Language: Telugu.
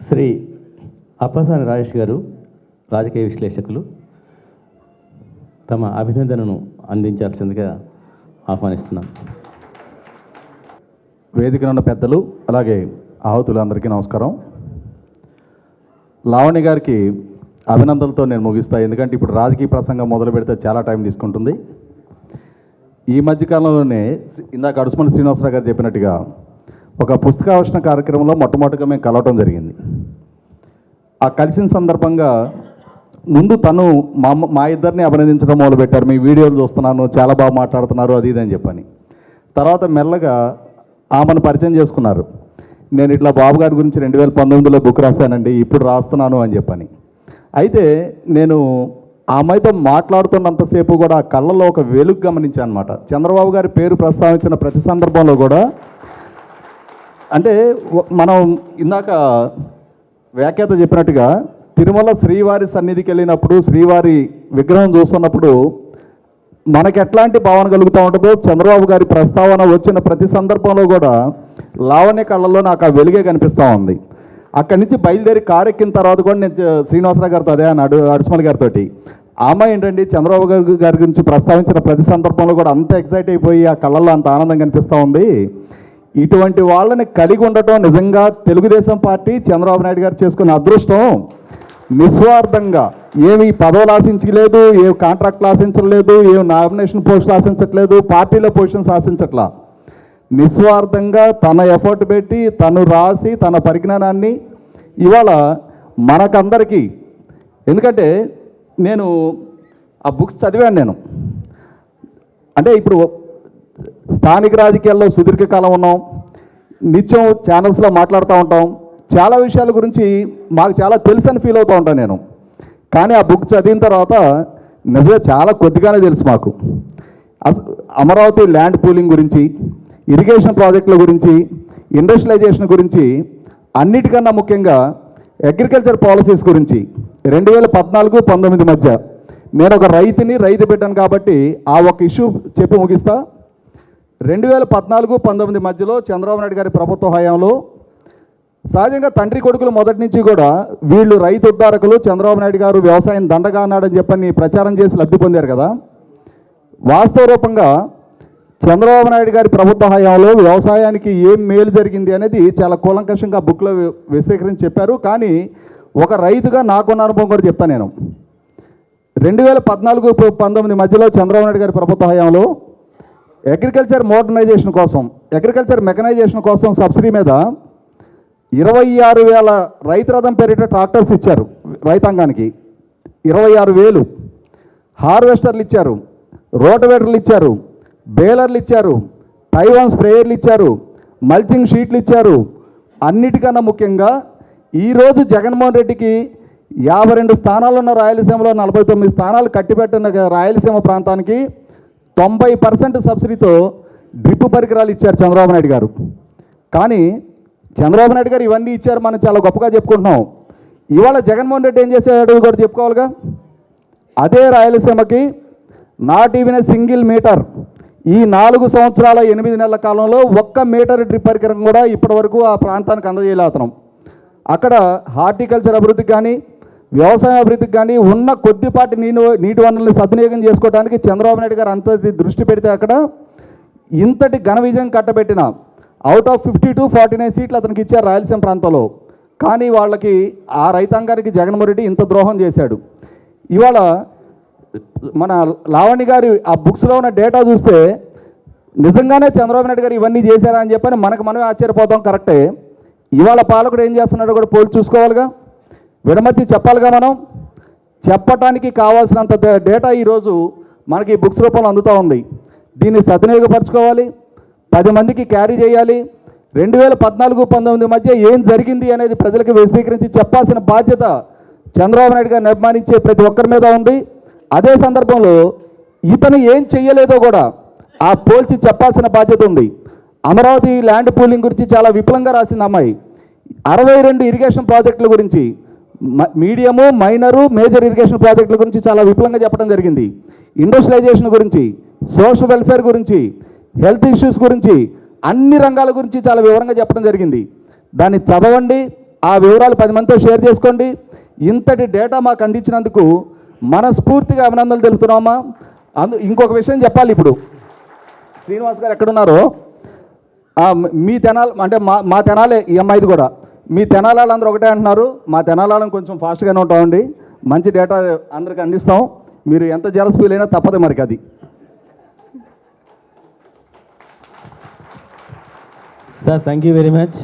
శ్రీ అప్పసాని రాజేష్ గారు రాజకీయ విశ్లేషకులు తమ అభినందనను అందించాల్సిందిగా ఆహ్వానిస్తున్నాం. వేదికనున్న పెద్దలు అలాగే ఆహుతులందరికీ నమస్కారం. లావణ్య గారికి అభినందనలతో నేను ముగిస్తాను, ఎందుకంటే ఇప్పుడు రాజకీయ ప్రసంగం మొదలు పెడితే చాలా టైం తీసుకుంటుంది. ఈ మధ్యకాలంలోనే ఇందాక అడుసుమల్లి శ్రీనివాసరావు గారు చెప్పినట్టుగా ఒక పుస్తకావిష్కరణ కార్యక్రమంలో మొట్టమొదటిగా మేము కలవటం జరిగింది. ఆ కలిసిన సందర్భంగా ముందు తను మా ఇద్దరిని అభినందించడం మొదలుపెట్టారు. మీ వీడియోలు చూస్తున్నాను, చాలా బాగా మాట్లాడుతున్నారు, అది ఇది అని చెప్పని. తర్వాత మెల్లగా ఆమెను పరిచయం చేసుకున్నారు. నేను ఇట్లా బాబు గారి గురించి 2019లో బుక్ రాశానండి, ఇప్పుడు రాస్తున్నాను అని చెప్పని. అయితే నేను ఆమెతో మాట్లాడుతున్నంతసేపు కూడా ఆ కళ్ళలో ఒక వెలుగు గమనించాను అనమాట. చంద్రబాబు గారి పేరు ప్రస్తావించిన ప్రతి సందర్భంలో కూడా, అంటే మనం ఇందాక వ్యాఖ్యాత చెప్పినట్టుగా తిరుమల శ్రీవారి సన్నిధికి వెళ్ళినప్పుడు శ్రీవారి విగ్రహం చూస్తున్నప్పుడు మనకి ఎట్లాంటి భావన కలుగుతూ ఉంటుందో, చంద్రబాబు గారి ప్రస్తావన వచ్చిన ప్రతి సందర్భంలో కూడా లావణ్య కళ్ళల్లో నాకు ఆ వెలుగే కనిపిస్తూ ఉంది. అక్కడి నుంచి బయలుదేరి కారు ఎక్కిన తర్వాత కూడా నేను శ్రీనివాసరావు గారితో అదే అన్నాడు, అడుసుమల్లి గారితో, ఆమె ఏంటండి చంద్రబాబు గారి గురించి ప్రస్తావించిన ప్రతి సందర్భంలో కూడా అంత ఎక్సైట్ అయిపోయి ఆ కళ్ళల్లో అంత ఆనందం కనిపిస్తూ ఉంది. ఇటువంటి వాళ్ళని కలిగి ఉండటం నిజంగా తెలుగుదేశం పార్టీ చంద్రబాబు నాయుడు గారు చేసుకున్న అదృష్టం. నిస్వార్థంగా ఏమి పదవులు ఆశించలేదు, ఏ కాంట్రాక్ట్లు ఆశించలేదు, ఏ నామినేషన్ పోస్టులు ఆశించట్లేదు, పార్టీలో పొజిషన్స్ ఆశించట్లా. నిస్వార్థంగా తన ఎఫర్ట్ పెట్టి తను రాసి తన పరిజ్ఞానాన్ని ఇవాళ మనకందరికీ, ఎందుకంటే నేను ఆ బుక్స్ చదివాను. నేను అంటే ఇప్పుడు స్థానిక రాజకీయాల్లో సుదీర్ఘకాలం ఉన్నాం, నిత్యం ఛానల్స్లో మాట్లాడుతూ ఉంటాం, చాలా విషయాల గురించి మాకు చాలా తెలుసని ఫీల్ అవుతూ ఉంటాను నేను. కానీ ఆ బుక్ చదివిన తర్వాత నిజంగా చాలా కొద్దిగానే తెలుసు మాకు. అమరావతి ల్యాండ్ పూలింగ్ గురించి, ఇరిగేషన్ ప్రాజెక్టుల గురించి, ఇండస్ట్రియలైజేషన్ గురించి, అన్నిటికన్నా ముఖ్యంగా అగ్రికల్చర్ పాలసీస్ గురించి 2014-19 మధ్య నేను ఒక రైతు బిడ్డను కాబట్టి ఆ ఒక ఇష్యూ చెప్పి ముగిస్తా. 2014-19 మధ్యలో చంద్రబాబు నాయుడు గారి ప్రభుత్వ హయాంలో సహజంగా తండ్రి కొడుకులు మొదటి నుంచి కూడా వీళ్ళు రైతు ఉద్ధారకులు, చంద్రబాబు నాయుడు గారు వ్యవసాయం దండగా అన్నాడని చెప్పని ప్రచారం చేసి లబ్ధి పొందారు కదా. వాస్తవ రూపంగా చంద్రబాబు నాయుడు గారి ప్రభుత్వ హయాంలో వ్యవసాయానికి ఏం మేలు జరిగింది అనేది చాలా కూలంకషంగా బుక్లో విశదీకరించి చెప్పారు. కానీ ఒక రైతుగా నాకున్న అనుభవం కూడా చెప్తాను నేను. 2014-19 మధ్యలో చంద్రబాబు నాయుడు గారి ప్రభుత్వ హయాంలో అగ్రికల్చర్ మోడర్నైజేషన్ కోసం, అగ్రికల్చర్ మెకనైజేషన్ కోసం సబ్సిడీ మీద 26,000 రైతు రథం పేరిట ట్రాక్టర్స్ ఇచ్చారు రైతాంగానికి. 26,000 హార్వెస్టర్లు ఇచ్చారు, రోటవేటర్లు ఇచ్చారు, బేలర్లు ఇచ్చారు, తైవాన్ స్ప్రేయర్లు ఇచ్చారు, మల్చింగ్ షీట్లు ఇచ్చారు. అన్నిటికన్నా ముఖ్యంగా ఈరోజు జగన్మోహన్ రెడ్డికి 52 స్థానాలు ఉన్న రాయలసీమలో 49 స్థానాలు కట్టిపెట్టిన రాయలసీమ ప్రాంతానికి 90% సబ్సిడీతో డ్రిప్ పరికరాలు ఇచ్చారు చంద్రబాబు నాయుడు గారు. కానీ చంద్రబాబు నాయుడు గారు ఇవన్నీ ఇచ్చారు, మనం చాలా గొప్పగా చెప్పుకుంటున్నాం. ఇవాళ జగన్మోహన్ రెడ్డి ఏం చేశాడు కూడా చెప్పుకోవాలిగా. అదే రాయలసీమకి not even a single metre, ఈ 4 సంవత్సరాల 8 నెలల కాలంలో 1 మీటర్ డ్రిప్ పరికరం కూడా ఇప్పటి వరకు ఆ ప్రాంతానికి అందజేయలేతున్నాం. అక్కడ హార్టికల్చర్ అభివృద్ధికి కానీ వ్యవసాయ అభివృద్ధికి కానీ ఉన్న కొద్దిపాటి నీటి వనరుల్ని సద్వినియోగం చేసుకోవడానికి చంద్రబాబు నాయుడు గారు అంతటి దృష్టి పెడితే అక్కడ ఇంతటి ఘన విజయం కట్టబెట్టిన అవుట్ ఆఫ్ 52-49 సీట్లు అతనికి ఇచ్చారు రాయలసీమ ప్రాంతంలో. కానీ వాళ్ళకి ఆ రైతాంగానికి జగన్మోహన్ రెడ్డి ఇంత ద్రోహం చేశాడు. ఇవాళ మన లావణ్య గారి ఆ బుక్స్లో ఉన్న డేటా చూస్తే నిజంగానే చంద్రబాబు నాయుడు గారు ఇవన్నీ చేశారా అని చెప్పని మనమే ఆశ్చర్యపోతాం. కరెక్టే. ఇవాళ పాలకుడు ఏం చేస్తున్నాడో కూడా పోల్చి చూసుకోవాలిగా, విడమర్చి చెప్పాలిగా. మనం చెప్పటానికి కావాల్సినంత డేటా ఈరోజు మనకి బుక్స్ రూపంలో అందుతూ ఉంది. దీన్ని సద్వినియోగపరచుకోవాలి, 10 మందికి క్యారీ చేయాలి. 2014-19 మధ్య ఏం జరిగింది అనేది ప్రజలకు విశదీకరించి చెప్పాల్సిన బాధ్యత చంద్రబాబు నాయుడు గారిని అభిమానించే ప్రతి ఒక్కరి మీద ఉంది. అదే సందర్భంలో ఇతను ఏం చెయ్యలేదో కూడా ఆ పోల్చి చెప్పాల్సిన బాధ్యత ఉంది. అమరావతి ల్యాండ్ పూలింగ్ గురించి చాలా విపులంగా రాసింది అమ్మాయి. 62 ఇరిగేషన్ ప్రాజెక్టుల గురించి, మీడియము, మైనరు, మేజర్ ఇరిగేషన్ ప్రాజెక్టుల గురించి చాలా విపులంగా చెప్పడం జరిగింది. ఇండస్ట్రియలైజేషన్ గురించి, సోషల్ వెల్ఫేర్ గురించి, హెల్త్ ఇష్యూస్ గురించి, అన్ని రంగాల గురించి చాలా వివరంగా చెప్పడం జరిగింది. దాన్ని చదవండి, ఆ వివరాలు 10 మందితో షేర్ చేసుకోండి. ఇంతటి డేటా మాకు అందించినందుకు మనస్ఫూర్తిగా అభినందనలు తెలుపుతున్నామా. ఇంకొక విషయం చెప్పాలి. ఇప్పుడు శ్రీనివాస్ గారు ఎక్కడున్నారో మీ తెనాలి అంటే మా తెనాలే ఈ అమ్మాయిది కూడా. మీ తెనాలందరూ ఒకటే అంటున్నారు, మా తెనాలను కొంచెం ఫాస్ట్గానే ఉంటామండి, మంచి డేటా అందరికి అందిస్తాం, మీరు ఎంత జలస్ ఫీల్ అయినా తప్పదు మరికి అది. Sir thank you very much.